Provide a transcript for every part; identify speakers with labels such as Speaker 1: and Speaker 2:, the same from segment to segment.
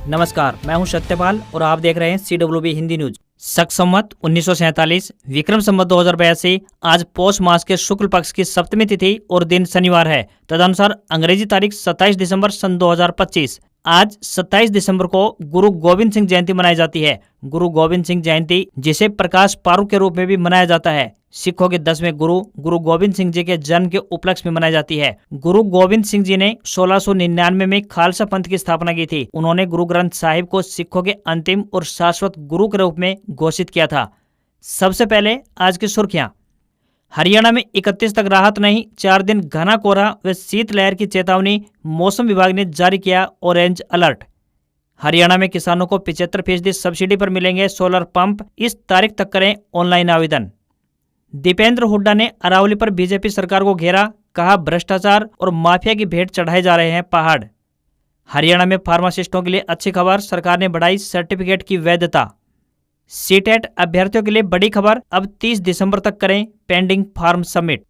Speaker 1: नमस्कार, मैं हूं सत्यपाल और आप देख रहे हैं CWB हिंदी न्यूज। शक संवत 1947 विक्रम संवत 2082 आज पौष मास के शुक्ल पक्ष की सप्तमी तिथि और दिन शनिवार है। तदनुसार अंग्रेजी तारीख 27 दिसंबर सन 2025। आज 27 दिसंबर को गुरु गोविंद सिंह जयंती मनाई जाती है। गुरु गोविंद सिंह जयंती जिसे प्रकाश पारू के रूप में भी मनाया जाता है, सिखों के 10वें गुरु गोविंद सिंह जी के जन्म के उपलक्ष्य में मनाई जाती है। गुरु गोविंद सिंह जी ने 1699 में खालसा पंथ की स्थापना की थी। उन्होंने गुरु ग्रंथ साहिब को सिखों के अंतिम और शाश्वत गुरु के रूप में घोषित किया था। सबसे पहले आज की सुर्खियां। हरियाणा में 31 तक राहत नहीं, 4 दिन घना कोहरा व शीतलहर की चेतावनी, मौसम विभाग ने जारी किया ऑरेंज अलर्ट। हरियाणा में किसानों को 75% सब्सिडी पर मिलेंगे सोलर पंप, इस तारीख तक करें ऑनलाइन आवेदन। दीपेंद्र हुड्डा ने अरावली पर बीजेपी सरकार को घेरा, कहा भ्रष्टाचार और माफिया की भेंट चढ़ाए जा रहे हैं पहाड़। हरियाणा में फार्मासिस्टों के लिए अच्छी खबर, सरकार ने बढ़ाई सर्टिफिकेट की वैधता। सीटेट अभ्यर्थियों के लिए बड़ी खबर, अब 30 दिसंबर तक करें पेंडिंग फॉर्म सबमिट।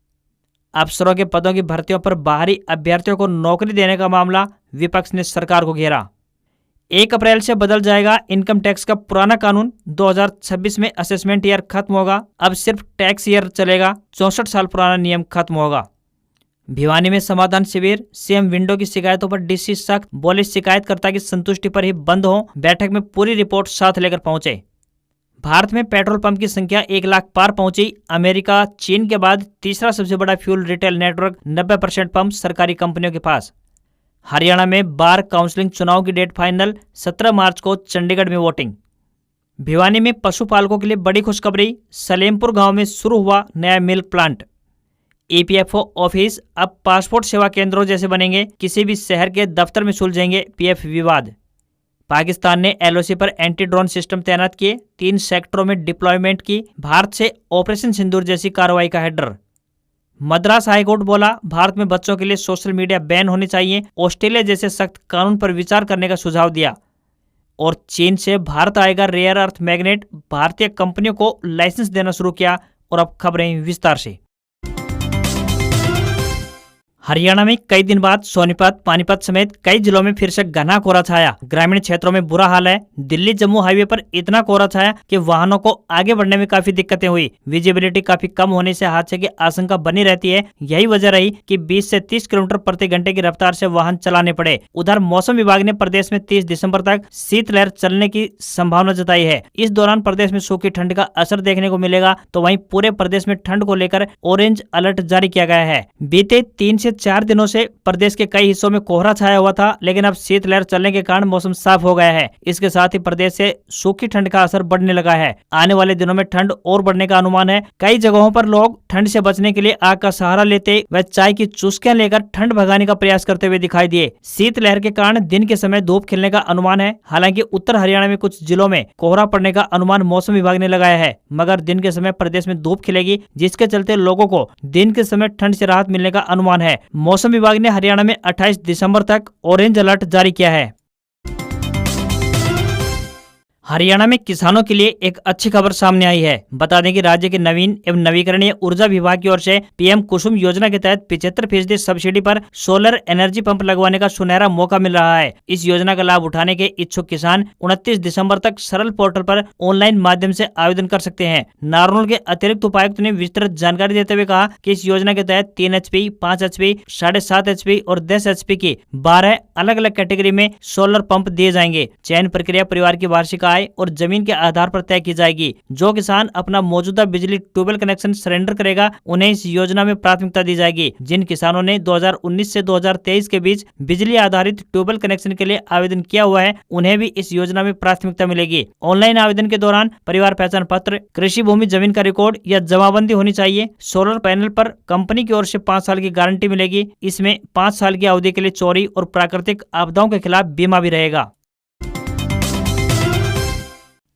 Speaker 1: अफसरों के पदों की भर्तियों पर बाहरी अभ्यर्थियों को नौकरी देने का मामला, विपक्ष ने सरकार को घेरा। 1 अप्रैल से बदल जाएगा इनकम टैक्स का पुराना कानून, 2026 में असेसमेंट ईयर खत्म होगा, अब सिर्फ टैक्स ईयर चलेगा, 64 साल पुराना नियम खत्म होगा। भिवानी में समाधान शिविर, सीएम विंडो की शिकायतों पर डीसी सख्त, बोले शिकायतकर्ता की संतुष्टि पर ही बंद हो, बैठक में पूरी रिपोर्ट साथ लेकर पहुंचे। भारत में पेट्रोल पंप की संख्या 1 लाख पार पहुंची, अमेरिका चीन के बाद तीसरा सबसे बड़ा फ्यूल रिटेल नेटवर्क, 90% पंप सरकारी कंपनियों के पास। हरियाणा में बार काउंसलिंग चुनाव की डेट फाइनल, 17 मार्च को चंडीगढ़ में वोटिंग। भिवानी में पशुपालकों के लिए बड़ी खुशखबरी, सलेमपुर गांव में शुरू हुआ नया मिल्क प्लांट। EPFO ऑफिस अब पासपोर्ट सेवा केंद्रों जैसे बनेंगे, किसी भी शहर के दफ्तर में सुलझेंगे PF विवाद। पाकिस्तान ने LOC पर एंटी ड्रोन सिस्टम तैनात किए, 3 सेक्टरों में डिप्लॉयमेंट की, भारत से ऑपरेशन सिंदूर जैसी कार्रवाई का हेडर। मद्रास हाईकोर्ट बोला भारत में बच्चों के लिए सोशल मीडिया बैन होनी चाहिए, ऑस्ट्रेलिया जैसे सख्त कानून पर विचार करने का सुझाव दिया। और चीन से भारत आएगा रेयर अर्थ मैग्नेट, भारतीय कंपनियों को लाइसेंस देना शुरू किया। और अब खबरें विस्तार से। हरियाणा में कई दिन बाद सोनीपत, पानीपत समेत कई जिलों में फिर से घना कोहरा छाया। ग्रामीण क्षेत्रों में बुरा हाल है। दिल्ली जम्मू हाईवे पर इतना कोहरा छाया कि वाहनों को आगे बढ़ने में काफी दिक्कतें हुई। विजिबिलिटी काफी कम होने से हादसे की आशंका बनी रहती है। यही वजह रही कि 20 से 30 किलोमीटर प्रति घंटे की रफ्तार से वाहन चलाने पड़े। उधर मौसम विभाग ने प्रदेश में 30 दिसंबर तक शीतलहर चलने की संभावना जताई है। इस दौरान प्रदेश में सूखी ठंड का असर देखने को मिलेगा, तो वहीं पूरे प्रदेश में ठंड को लेकर ऑरेंज अलर्ट जारी किया गया है। बीते 3 से 4 दिनों से प्रदेश के कई हिस्सों में कोहरा छाया हुआ था, लेकिन अब शीतलहर चलने के कारण मौसम साफ हो गया है। इसके साथ ही प्रदेश से सूखी ठंड का असर बढ़ने लगा है। आने वाले दिनों में ठंड और बढ़ने का अनुमान है। कई जगहों पर लोग ठंड से बचने के लिए आग का सहारा लेते व चाय की चुस्कियां लेकर ठंड भगाने का प्रयास करते हुए दिखाई दिए। शीतलहर के कारण दिन के समय धूप खिलने का अनुमान है। हालांकि उत्तर हरियाणा में कुछ जिलों में कोहरा पड़ने का अनुमान मौसम विभाग ने लगाया है, मगर दिन के समय प्रदेश में धूप खिलेगी, जिसके चलते लोगों को दिन के समय ठंड से राहत मिलने का अनुमान है। मौसम विभाग ने हरियाणा में 28 दिसंबर तक ऑरेंज अलर्ट जारी किया है। हरियाणा में किसानों के लिए एक अच्छी खबर सामने आई है। बता दें कि राज्य के नवीन एवं नवीकरणीय ऊर्जा विभाग की ओर से PM कुसुम योजना के तहत 75% सब्सिडी पर सोलर एनर्जी पंप लगवाने का सुनहरा मौका मिल रहा है। इस योजना का लाभ उठाने के इच्छुक किसान 29 दिसंबर तक सरल पोर्टल पर ऑनलाइन माध्यम से आवेदन कर सकते हैं। नारनौल के अतिरिक्त उपायुक्त ने विस्तृत जानकारी देते हुए कहा कि इस योजना के तहत 3 HP, 5 HP, 7.5 HP और 10 HP की 12 अलग अलग कैटेगरी में सोलर पंप दिए जाएंगे। चयन प्रक्रिया परिवार की वार्षिक आय और जमीन के आधार पर तय की जाएगी। जो किसान अपना मौजूदा बिजली ट्यूबवेल कनेक्शन सरेंडर करेगा, उन्हें इस योजना में प्राथमिकता दी जाएगी। जिन किसानों ने 2019 से 2023 के बीच बिजली आधारित ट्यूबवेल कनेक्शन के लिए आवेदन किया हुआ है, उन्हें भी इस योजना में प्राथमिकता मिलेगी। ऑनलाइन आवेदन के दौरान परिवार पहचान पत्र, कृषि भूमि जमीन का रिकॉर्ड या जमाबंदी होनी चाहिए। सोलर पैनल पर कंपनी की ओर से 5 साल की गारंटी मिलेगी। इसमें 5 साल की अवधि के लिए चोरी और प्राकृतिक आपदाओं के खिलाफ बीमा भी रहेगा।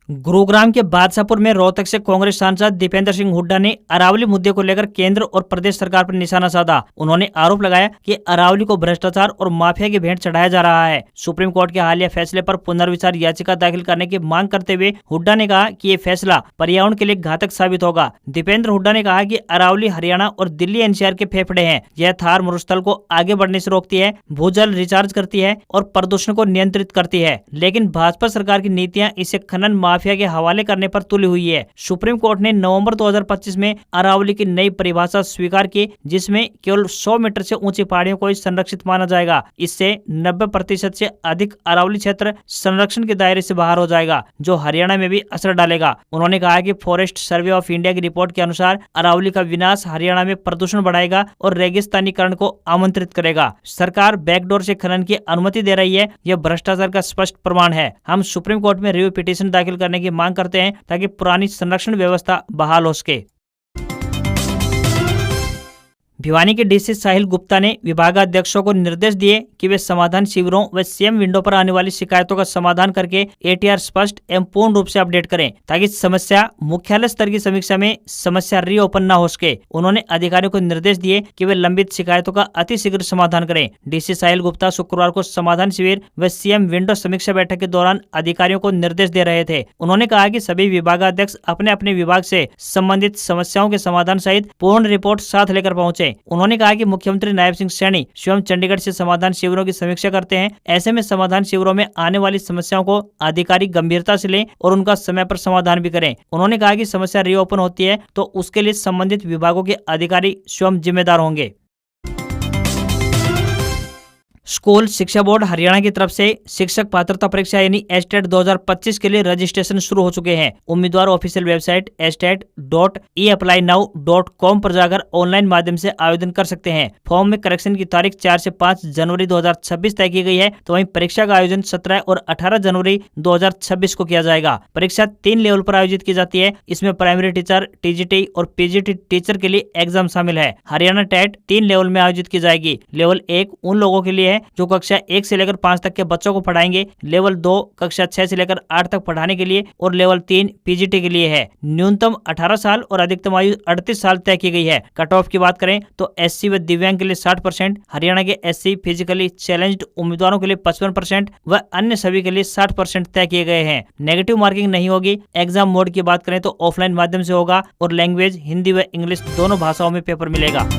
Speaker 1: गुरुग्राम के बादशाहपुर में रोहतक से कांग्रेस सांसद दीपेंद्र सिंह हुड्डा ने अरावली मुद्दे को लेकर केंद्र और प्रदेश सरकार पर निशाना साधा। उन्होंने आरोप लगाया कि अरावली को भ्रष्टाचार और माफिया की भेंट चढ़ाया जा रहा है। सुप्रीम कोर्ट के हालिया फैसले पर पुनर्विचार याचिका दाखिल करने की मांग करते हुए हुड्डा ने कहा कि ये फैसला पर्यावरण के लिए घातक साबित होगा। दीपेंद्र हुड्डा ने कहा कि अरावली हरियाणा और दिल्ली एनसीआर के फेफड़े हैं। यह थार मरुस्थल को आगे बढ़ने से रोकती है, भूजल रिचार्ज करती है और प्रदूषण को नियंत्रित करती है, लेकिन भाजपा सरकार की नीतियां इसे खनन माफिया के हवाले करने पर तुली हुई है। सुप्रीम कोर्ट ने नवंबर 2025 में अरावली की नई परिभाषा स्वीकार की, जिसमें केवल 100 मीटर से ऊंची पहाड़ियों को ही संरक्षित माना जाएगा। इससे 90% से अधिक अरावली क्षेत्र संरक्षण के दायरे से बाहर हो जाएगा, जो हरियाणा में भी असर डालेगा। उन्होंने कहा कि फॉरेस्ट सर्वे ऑफ इंडिया की रिपोर्ट के अनुसार अरावली का विनाश हरियाणा में प्रदूषण बढ़ाएगा और रेगिस्तानीकरण को आमंत्रित करेगा। सरकार बैकडोर से खनन की अनुमति दे रही है, यह भ्रष्टाचार का स्पष्ट प्रमाण है। हम सुप्रीम कोर्ट में रिव्यू पिटीशन दाखिल करने की मांग करते हैं ताकि पुरानी संरक्षण व्यवस्था बहाल हो सके। भिवानी के डीसी साहिल गुप्ता ने विभागाध्यक्षों को निर्देश दिए कि वे समाधान शिविरों व सीएम विंडो पर आने वाली शिकायतों का समाधान करके एटीआर स्पष्ट एवं पूर्ण रूप से अपडेट करें, ताकि समस्या मुख्यालय स्तर की समीक्षा में समस्या रीओपन न हो सके। उन्होंने अधिकारियों को निर्देश दिए कि वे लंबित शिकायतों का अतिशीघ्र समाधान करें। डीसी साहिल गुप्ता शुक्रवार को समाधान शिविर व सीएम विंडो समीक्षा बैठक के दौरान अधिकारियों को निर्देश दे रहे थे। उन्होंने कहा कि सभी विभागाध्यक्ष अपने अपने विभाग से संबंधित समस्याओं के समाधान सहित पूर्ण रिपोर्ट साथ लेकर पहुंचे। उन्होंने कहा कि मुख्यमंत्री नायब सिंह सैनी स्वयं चंडीगढ़ से समाधान शिविरों की समीक्षा करते हैं। ऐसे में समाधान शिविरों में आने वाली समस्याओं को अधिकारी गंभीरता से लें और उनका समय पर समाधान भी करें। उन्होंने कहा कि समस्या रीओपन होती है तो उसके लिए संबंधित विभागों के अधिकारी स्वयं जिम्मेदार होंगे। स्कूल शिक्षा बोर्ड हरियाणा की तरफ से शिक्षक पात्रता परीक्षा यानी एस्टेट 2025 के लिए रजिस्ट्रेशन शुरू हो चुके हैं। उम्मीदवार ऑफिशियल वेबसाइट estate.eapplynow.com पर जाकर ऑनलाइन माध्यम से आवेदन कर सकते हैं। फॉर्म में करेक्शन की तारीख 4 से 5 जनवरी 2026 तय की गई है, तो वहीं परीक्षा का आयोजन 17 और 18 जनवरी 2026 को किया जाएगा। परीक्षा 3 लेवल पर आयोजित की जाती है। इसमें प्राइमरी टीचर, टीजीटी और पीजीटी टीचर के लिए एग्जाम शामिल है। हरियाणा टेट 3 लेवल में आयोजित की जाएगी। लेवल 1 उन लोगों के लिए है जो कक्षा 1 से लेकर 5 तक के बच्चों को पढ़ाएंगे। लेवल 2 कक्षा 6 से लेकर 8 तक पढ़ाने के लिए और लेवल 3 पीजीटी के लिए है। न्यूनतम 18 साल और अधिकतम आयु 38 साल तय की गई है। कट ऑफ की बात करें तो एससी व दिव्यांग के लिए 60%, हरियाणा के एससी फिजिकली चैलेंज्ड उम्मीदवारों के लिए 55% व अन्य सभी के लिए 60% तय किए गए हैं। नेगेटिव मार्किंग नहीं होगी। एग्जाम मोड की बात करें तो ऑफलाइन माध्यम से होगा और लैंग्वेज हिंदी व इंग्लिश दोनों भाषाओं में पेपर मिलेगा।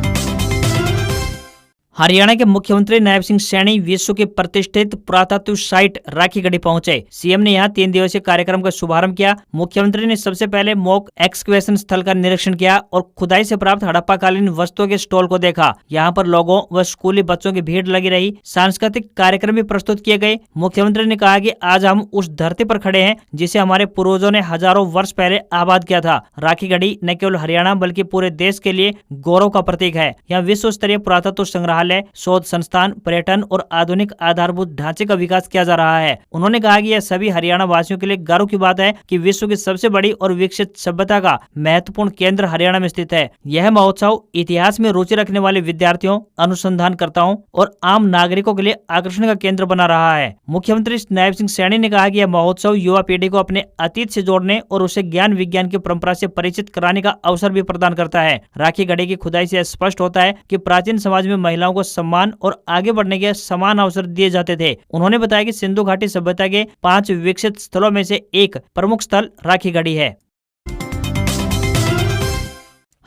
Speaker 1: हरियाणा के मुख्यमंत्री नायब सिंह सैनी विश्व की प्रतिष्ठित पुरातत्व साइट राखीगढ़ी पहुंचे। सीएम ने यहां 3 दिवसीय कार्यक्रम का शुभारंभ किया। मुख्यमंत्री ने सबसे पहले मॉक एक्सकवेशन स्थल का निरीक्षण किया और खुदाई से प्राप्त हड़प्पाकालीन वस्तुओं के स्टॉल को देखा। यहां पर लोगों व स्कूली बच्चों की भीड़ लगी रही। सांस्कृतिक कार्यक्रम भी प्रस्तुत किए गए। मुख्यमंत्री ने कहा कि आज हम उस धरती पर खड़े हैं जिसे हमारे पूर्वजों ने हजारों वर्ष पहले आबाद किया था। राखीगढ़ी न केवल हरियाणा बल्कि पूरे देश के लिए गौरव का प्रतीक है। यहाँ विश्व स्तरीय पुरातत्व संग्रहालय, शोध संस्थान, पर्यटन और आधुनिक आधारभूत ढांचे का विकास किया जा रहा है। उन्होंने कहा कि यह सभी हरियाणा वासियों के लिए गर्व की बात है कि विश्व की सबसे बड़ी और विकसित सभ्यता का महत्वपूर्ण केंद्र हरियाणा में स्थित है। यह महोत्सव इतिहास में रुचि रखने वाले विद्यार्थियों, अनुसंधानकर्ताओं और आम नागरिकों के लिए आकर्षण का केंद्र बना रहा है। मुख्यमंत्री नायब सिंह सैनी ने कहा कि यह महोत्सव युवा पीढ़ी को अपने अतीत से जोड़ने और उसे ज्ञान विज्ञान की परंपरा से परिचित कराने का अवसर भी प्रदान करता है। राखीगढ़ी की खुदाई से स्पष्ट होता है कि प्राचीन समाज में महिलाओं को सम्मान और आगे बढ़ने के समान अवसर दिए जाते थे। उन्होंने बताया कि सिंधु घाटी सभ्यता के 5 विकसित स्थलों में से एक प्रमुख स्थल राखीगढ़ी है।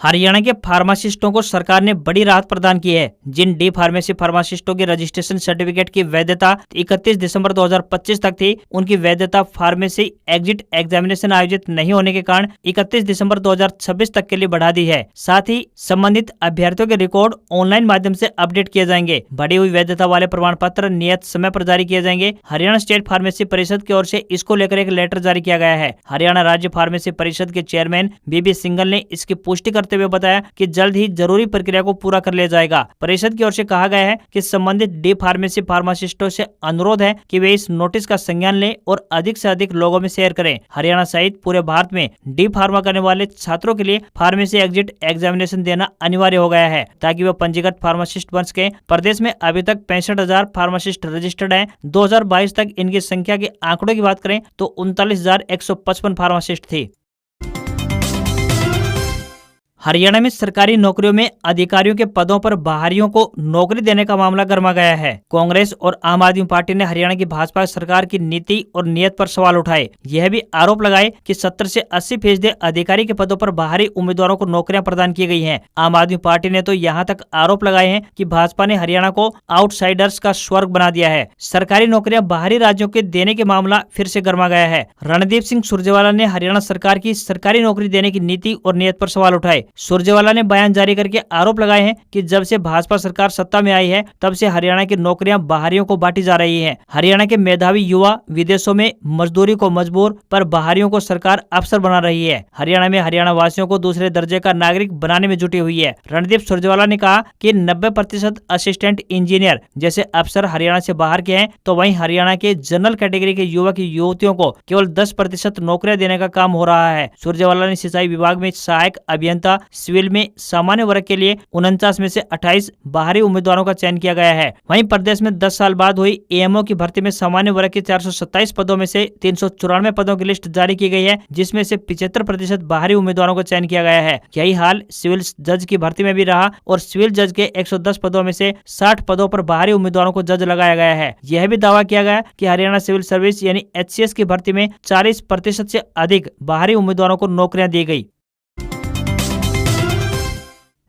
Speaker 1: हरियाणा के फार्मासिस्टों को सरकार ने बड़ी राहत प्रदान की है। जिन डी फार्मेसी फार्मासिस्टों की रजिस्ट्रेशन सर्टिफिकेट की वैधता 31 दिसंबर 2025 तक थी, उनकी वैधता फार्मेसी एग्जिट एग्जामिनेशन आयोजित नहीं होने के कारण 31 दिसंबर 2026 तक के लिए बढ़ा दी है। साथ ही संबंधित अभ्यर्थियों के रिकॉर्ड ऑनलाइन माध्यम से अपडेट किए जाएंगे। बढ़ी हुई वैधता वाले प्रमाण पत्र नियत समय पर जारी किए जाएंगे। हरियाणा स्टेट फार्मेसी परिषद की ओर से इसको लेकर एक लेटर जारी किया गया है। हरियाणा राज्य फार्मेसी परिषद के चेयरमैन बीबी सिंघल ने इसकी पुष्टि करते करते हुए बताया कि जल्द ही जरूरी प्रक्रिया को पूरा कर लिया जाएगा। परिषद की ओर से कहा गया है कि संबंधित डी फार्मेसी फार्मासिस्टों से अनुरोध है कि वे इस नोटिस का संज्ञान लें और अधिक से अधिक लोगों में शेयर करें। हरियाणा सहित पूरे भारत में डी फार्मा करने वाले छात्रों के लिए फार्मेसी एग्जिट एग्जामिनेशन देना अनिवार्य हो गया है ताकि वे पंजीकृत फार्मासिस्ट बन सके। प्रदेश में अभी तक 65,000 फार्मासिस्ट रजिस्टर्ड हैं। 2022 तक इनकी संख्या के आंकड़ों की बात करें तो 39,155 फार्मासिस्ट थी। हरियाणा में सरकारी नौकरियों में अधिकारियों के पदों पर बाहरियों को नौकरी देने का मामला गर्मा गया है। कांग्रेस और आम आदमी पार्टी ने हरियाणा की भाजपा सरकार की नीति और नीयत पर सवाल उठाए। यह भी आरोप लगाए कि 70 से 80% अधिकारी के पदों पर बाहरी उम्मीदवारों को नौकरियां प्रदान की गई हैं। आम आदमी पार्टी ने तो यहाँ तक आरोप लगाए हैं कि भाजपा ने हरियाणा को आउटसाइडर्स का स्वर्ग बना दिया है। सरकारी नौकरियां बाहरी राज्यों के देने के मामला फिर से गर्मा गया है। रणदीप सिंह सुरजेवाला ने हरियाणा सरकार की सरकारी नौकरी देने की नीति और नीयत पर सवाल उठाए। सुरजेवाला ने बयान जारी करके आरोप लगाए हैं कि जब से भाजपा सरकार सत्ता में आई है तब से हरियाणा की नौकरियां बाहरियों को बांटी जा रही हैं। हरियाणा के मेधावी युवा विदेशों में मजदूरी को मजबूर पर बाहरियों को सरकार अफसर बना रही है। हरियाणा में हरियाणा वासियों को दूसरे दर्जे का नागरिक बनाने में जुटी हुई है। रणदीप सुरजेवाला ने कहा कि 90% असिस्टेंट इंजीनियर जैसे अफसर हरियाणा से बाहर के हैं, तो वहीं हरियाणा के जनरल कैटेगरी के युवक युवतियों को केवल 10% नौकरियां देने का काम हो रहा है। सुरजेवाला ने सिंचाई विभाग में सहायक अभियंता, सिविल में सामान्य वर्ग के लिए 49 में से 28 बाहरी उम्मीदवारों का चयन किया गया है। वहीं प्रदेश में 10 साल बाद हुई एएमओ की भर्ती में सामान्य वर्ग के 427 पदों में से 394 पदों की लिस्ट जारी की गई है, जिसमें से 75% बाहरी उम्मीदवारों का चयन किया गया है। यही हाल सिविल जज की भर्ती में भी रहा और सिविल जज के 110 पदों में से 60 पदों पर बाहरी उम्मीदवारों को जज लगाया गया है। यह भी दावा किया गया कि हरियाणा सिविल सर्विस यानी HCS की भर्ती में 40% से अधिक बाहरी उम्मीदवारों को नौकरियां दी गई।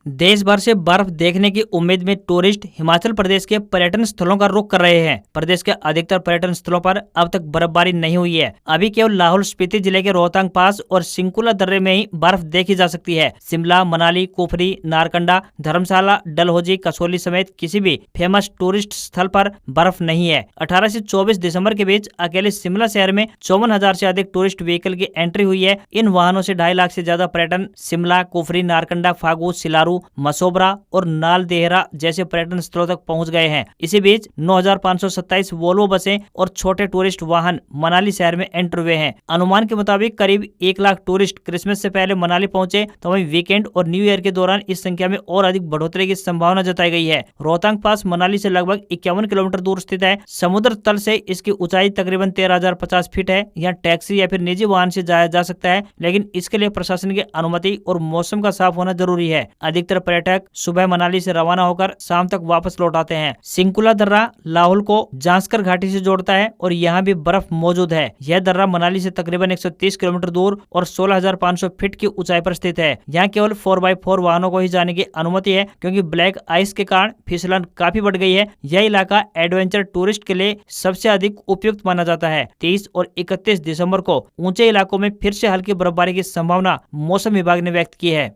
Speaker 1: देश भर से बर्फ देखने की उम्मीद में टूरिस्ट हिमाचल प्रदेश के पर्यटन स्थलों का रुख कर रहे हैं। प्रदेश के अधिकतर पर्यटन स्थलों पर अब तक बर्फबारी नहीं हुई है। अभी केवल लाहौल स्पीति जिले के रोहतांग पास और सिंकुला दर्रे में ही बर्फ देखी जा सकती है। शिमला, मनाली, कुफरी, नारकंडा, धर्मशाला, डलहौजी, कसौली समेत किसी भी फेमस टूरिस्ट स्थल पर बर्फ नहीं है। 18 से 24 दिसंबर के बीच अकेले शिमला शहर में 54,000 से अधिक टूरिस्ट व्हीकल की एंट्री हुई है। इन वाहनों से 2.5 लाख से ज्यादा पर्यटन शिमला, कुफरी, नारकंडा, फागू, सिलारू, मसोबरा और नाल देहरा जैसे पर्यटन स्थलों तक पहुंच गए हैं। इसी बीच 9,527 वोल्वो बसें और छोटे टूरिस्ट वाहन मनाली शहर में एंटर हुए हैं। अनुमान के मुताबिक करीब 1 लाख टूरिस्ट क्रिसमस से पहले मनाली पहुंचे, तो वहीं वीकेंड और न्यू ईयर के दौरान इस संख्या में और अधिक बढ़ोतरी की संभावना जताई गई है। रोहतांग पास मनाली से लगभग 51 किलोमीटर दूर स्थित है। समुद्र तल से इसकी ऊंचाई तकरीबन 13,050 फीट है। यहाँ टैक्सी या फिर निजी वाहन से जाया जा सकता है, लेकिन इसके लिए प्रशासन की अनुमति और मौसम का साफ होना जरूरी है। अधिकतर पर्यटक सुबह मनाली से रवाना होकर शाम तक वापस लौट आते हैं। सिंकुला दर्रा लाहौल को जांस्कर घाटी से जोड़ता है और यहाँ भी बर्फ मौजूद है। यह दर्रा मनाली से तकरीबन 130 किलोमीटर दूर और 16,500 फीट की ऊंचाई पर स्थित है। यहाँ केवल 4x4 वाहनों को ही जाने की अनुमति है, क्योंकि ब्लैक आइस के कारण फिसलन काफी बढ़ गई है। यह इलाका एडवेंचर टूरिस्ट के लिए सबसे अधिक उपयुक्त माना जाता है। 30 और 31 दिसंबर को ऊंचे इलाकों में फिर से हल्की बर्फबारी की संभावना मौसम विभाग ने व्यक्त की है।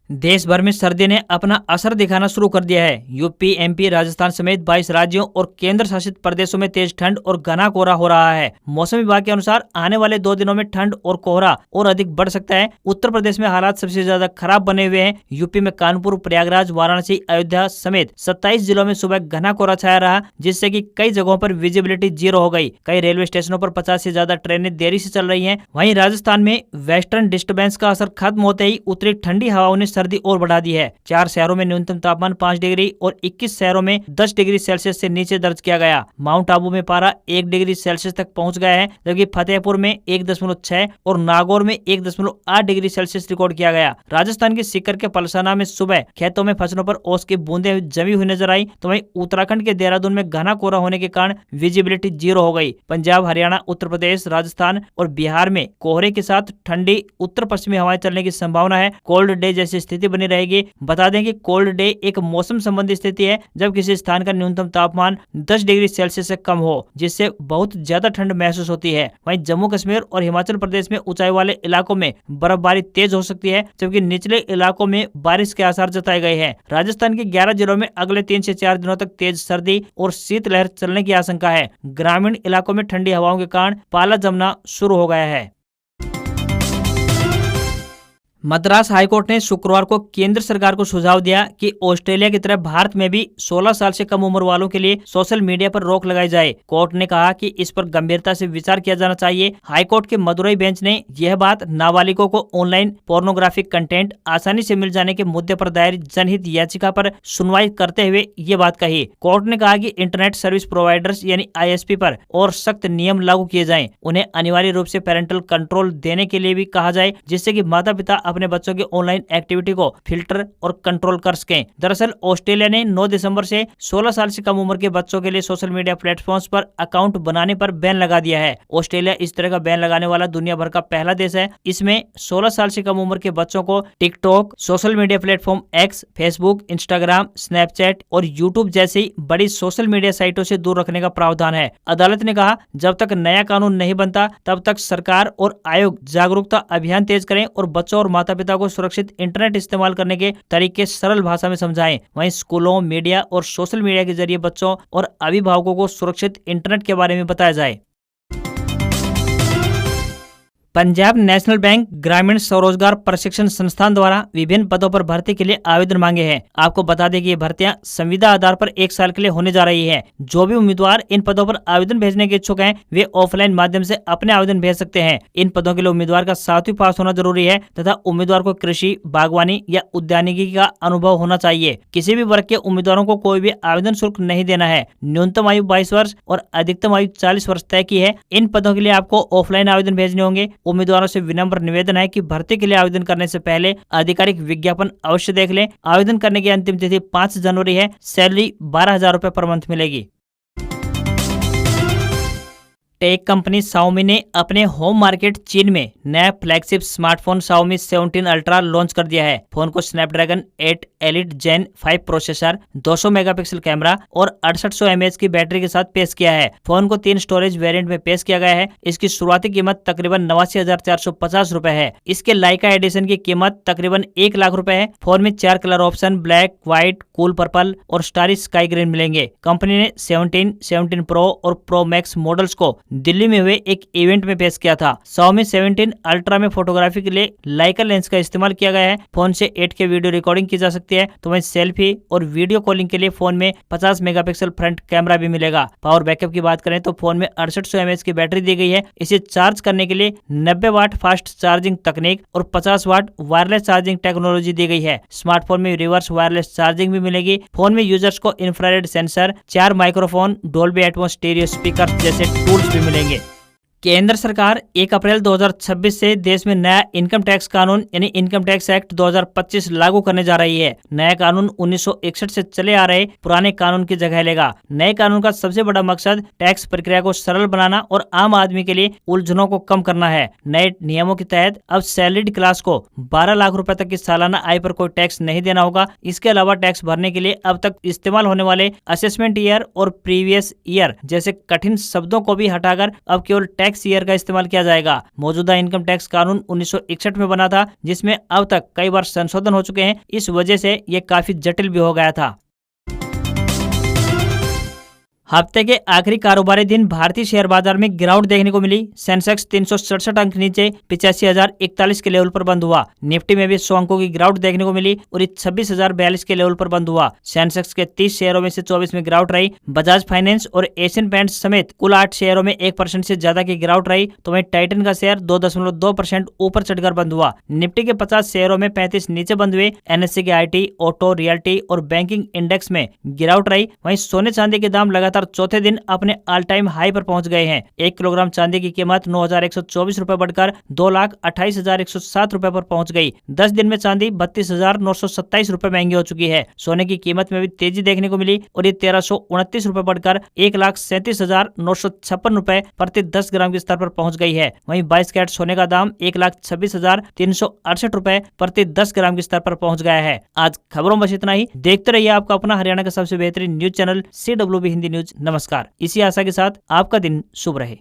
Speaker 1: देश भर में सर्दी ने अपना असर दिखाना शुरू कर दिया है। यूपी, एमपी, राजस्थान समेत 22 राज्यों और केंद्र शासित प्रदेशों में तेज ठंड और घना कोहरा हो रहा है। मौसम विभाग के अनुसार आने वाले 2 दिनों में ठंड और कोहरा और अधिक बढ़ सकता है। उत्तर प्रदेश में हालात सबसे ज्यादा खराब बने हुए हैं। यूपी में कानपुर, प्रयागराज, वाराणसी, अयोध्या समेत 27 जिलों में सुबह घना कोहरा छाया रहा, जिससे कि कई जगहों पर विजिबिलिटी 0 हो गई। कई रेलवे स्टेशनों पर 50 से ज्यादा ट्रेनें देरी से चल रही है। वहीं राजस्थान में वेस्टर्न डिस्टर्बेंस का असर खत्म होते ही उत्तरी ठंडी हवाओं ने सर्दी और बढ़ा दी है। 4 शहरों में न्यूनतम तापमान 5 डिग्री और 21 शहरों में 10 डिग्री सेल्सियस से नीचे दर्ज किया गया। माउंट आबू में पारा 1 डिग्री सेल्सियस तक पहुंच गया है, जबकि फतेहपुर में 1.6 और नागौर में 1.8 डिग्री सेल्सियस रिकॉर्ड किया गया। राजस्थान के सीकर के पलसाना में सुबह खेतों में फसलों पर ओस की बूंदें जमी हुई नजर आई, तो वहीं उत्तराखंड के देहरादून में घना कोहरा होने के कारण विजिबिलिटी 0 हो गई। पंजाब, हरियाणा, उत्तर प्रदेश, राजस्थान और बिहार में कोहरे के साथ ठंडी उत्तर पश्चिमी हवाएं चलने की संभावना है। कोल्ड डे जैसी स्थिति बनी रहेगी। बता दें कि कोल्ड डे एक मौसम संबंधी स्थिति है जब किसी स्थान का न्यूनतम तापमान 10 डिग्री सेल्सियस से कम हो, जिससे बहुत ज्यादा ठंड महसूस होती है। वहीं जम्मू कश्मीर और हिमाचल प्रदेश में ऊंचाई वाले इलाकों में बर्फबारी तेज हो सकती है, जबकि निचले इलाकों में बारिश के आसार जताए गए हैं। राजस्थान के 11 जिलों में अगले 3 से 4 दिनों तक तेज सर्दी और शीतलहर चलने की आशंका है। ग्रामीण इलाकों में ठंडी हवाओं के कारण पाला जमना शुरू हो गया है। मद्रास हाईकोर्ट ने शुक्रवार को केंद्र सरकार को सुझाव दिया कि ऑस्ट्रेलिया की तरह भारत में भी 16 साल से कम उम्र वालों के लिए सोशल मीडिया पर रोक लगाई जाए। कोर्ट ने कहा कि इस पर गंभीरता से विचार किया जाना चाहिए। हाईकोर्ट के मदुरई बेंच ने यह बात नाबालिगों को ऑनलाइन पोर्नोग्राफिक कंटेंट आसानी से मिल जाने के मुद्दे पर दायर जनहित याचिका पर सुनवाई करते हुए ये बात कही। कोर्ट ने कहा कि इंटरनेट सर्विस प्रोवाइडर्स यानी ISP पर और सख्त नियम लागू किए जाएं। उन्हें अनिवार्य रूप से पेरेंटल कंट्रोल देने के लिए भी कहा जाए, जिससे कि माता पिता अपने बच्चों की ऑनलाइन एक्टिविटी को फिल्टर और कंट्रोल कर सकें। दरअसल ऑस्ट्रेलिया ने 9 दिसंबर से 16 साल से कम उम्र के बच्चों के लिए सोशल मीडिया प्लेटफॉर्म्स पर अकाउंट बनाने पर बैन लगा दिया है। ऑस्ट्रेलिया इस तरह का बैन लगाने वाला दुनिया भर का पहला देश है। इसमें 16 साल से कम उम्र के बच्चों को TikTok, social media platform X, Facebook, Instagram, Snapchat और यूट्यूब जैसी बड़ी सोशल मीडिया साइटों से दूर रखने का प्रावधान है। अदालत ने कहा, जब तक नया कानून नहीं बनता तब तक सरकार और आयोग जागरूकता अभियान तेज करें और बच्चों और माता पिता को सुरक्षित इंटरनेट इस्तेमाल करने के तरीके सरल भाषा में समझाएं। वहीं स्कूलों, मीडिया और सोशल मीडिया के जरिए बच्चों और अभिभावकों को सुरक्षित इंटरनेट के बारे में बताया जाए। पंजाब नेशनल बैंक ग्रामीण स्वरोजगार प्रशिक्षण संस्थान द्वारा विभिन्न पदों पर भर्ती के लिए आवेदन मांगे हैं। आपको बता दें कि ये भर्तियां संविदा आधार पर 1 साल के लिए होने जा रही है। जो भी उम्मीदवार इन पदों पर आवेदन भेजने के इच्छुक हैं, वे ऑफलाइन माध्यम से अपने आवेदन भेज सकते हैं। इन पदों के लिए उम्मीदवार का 7वीं पास होना जरूरी है तथा उम्मीदवार को कृषि, बागवानी या उद्यानिकी का अनुभव होना चाहिए। किसी भी वर्ग के उम्मीदवारों को कोई भी आवेदन शुल्क नहीं देना है। न्यूनतम आयु 22 वर्ष और अधिकतम आयु 40 वर्ष तय की है। इन पदों के लिए आपको ऑफलाइन आवेदन भेजने होंगे। उम्मीदवारों से विनम्र निवेदन है कि भर्ती के लिए आवेदन करने से पहले आधिकारिक विज्ञापन अवश्य देख लें। आवेदन करने की अंतिम तिथि 5 जनवरी है। सैलरी 12,000 रुपए पर मंथ मिलेगी। टेक कंपनी Xiaomi ने अपने होम मार्केट चीन में नया flagship smartphone Xiaomi 17 ultra launch कर दिया है। फोन को स्नैपड्रैगन 8 एलिट जेन 5 प्रोसेसर, 200 मेगापिक्सल कैमरा और 6800 mAh की बैटरी के साथ पेश किया है। फोन को 3 स्टोरेज वेरिएंट में पेश किया गया है। इसकी शुरुआती कीमत तकरीबन 89,450 रुपए है। इसके लाइका एडिशन की कीमत तकरीबन 1 लाख रुपए है। फोन में 4 colour option black, white, cool purple और स्टारी स्काई ग्रीन मिलेंगे। कंपनी ने 17, 17 प्रो और प्रो मैक्स मॉडल्स को दिल्ली में हुए एक इवेंट में पेश किया था। Xiaomi 17 अल्ट्रा में फोटोग्राफी के लिए लाइका लेंस का इस्तेमाल किया गया है। फोन से 8K वीडियो रिकॉर्डिंग की जा सकती है। तो वहीं सेल्फी और वीडियो कॉलिंग के लिए फोन में 50 मेगापिक्सल फ्रंट कैमरा भी मिलेगा। पावर बैकअप की बात करें तो फोन में 6800 mAh की बैटरी दी गई है। इसे चार्ज करने के लिए 90 वाट फास्ट चार्जिंग तकनीक और 50 वाट वायरलेस चार्जिंग टेक्नोलॉजी दी गई है। स्मार्टफोन में रिवर्स वायरलेस चार्जिंग भी मिलेगी। फोन में यूजर्स को infrared sensor, 4 microphone, Dolby Atmos stereo speaker जैसे टूल्स भी मिलेंगे। केंद्र सरकार 1 अप्रैल 2026 से देश में नया इनकम टैक्स कानून यानी इनकम टैक्स एक्ट 2025 लागू करने जा रही है। नया कानून 1961 से चले आ रहे पुराने कानून की जगह लेगा। नए कानून का सबसे बड़ा मकसद टैक्स प्रक्रिया को सरल बनाना और आम आदमी के लिए उलझनों को कम करना है। नए नियमों के तहत अब सैलरीड क्लास को 12 लाख रुपए तक की सालाना आय पर कोई टैक्स नहीं देना होगा। इसके अलावा टैक्स भरने के लिए अब तक इस्तेमाल होने वाले असेसमेंट ईयर और प्रीवियस ईयर जैसे कठिन शब्दों को भी हटाकर अब केवल टैक्स ईयर का इस्तेमाल किया जाएगा। मौजूदा इनकम टैक्स कानून 1961 में बना था, जिसमें अब तक कई बार संशोधन हो चुके हैं। इस वजह से ये काफी जटिल भी हो गया था। हफ्ते के आखिरी कारोबारी दिन भारतीय शेयर बाजार में गिरावट देखने को मिली। सेंसेक्स 367 अंक नीचे 85,041 के लेवल पर बंद हुआ। निफ्टी में भी 100 अंकों की गिरावट देखने को मिली और 26,042 के लेवल पर बंद हुआ। सेंसेक्स के 30 शेयरों में से 24 में गिरावट रही। बजाज फाइनेंस और एशियन पेंट्स समेत कुल 8 शेयरों में 1% से ज्यादा की गिरावट रही। तो वहीं टाइटन का शेयर 2.2% ऊपर चढ़कर बंद हुआ। निफ्टी के 50 शेयरों में 35 नीचे बंद हुए। NSE के IT, ऑटो, रियल्टी और बैंकिंग इंडेक्स में गिरावट रही। वहीं सोने चांदी के दाम लगातार चौथे दिन अपने ऑल टाइम हाई पर पहुंच गए हैं। 1 किलोग्राम चांदी की कीमत 9,124 रुपए बढ़कर 2,28,107 रुपए पर पहुंच गई। 10 दिन में चांदी 32,927 रुपए महंगी हो चुकी है। सोने की कीमत में भी तेजी देखने को मिली और ये 1,329 रुपए बढ़कर 1,37,956 रुपए प्रति 10 ग्राम के स्तर पर पहुंच गई है। वहीं 22 कैरेट सोने का दाम 1,26,368 रुपए प्रति 10 ग्राम के स्तर पर पहुंच गया है। आज खबरों में बस इतना ही। देखते रहिए आपका अपना हरियाणा का सबसे बेहतरीन news channel CWB Hindi news. नमस्कार। इसी आशा के साथ आपका दिन शुभ रहे।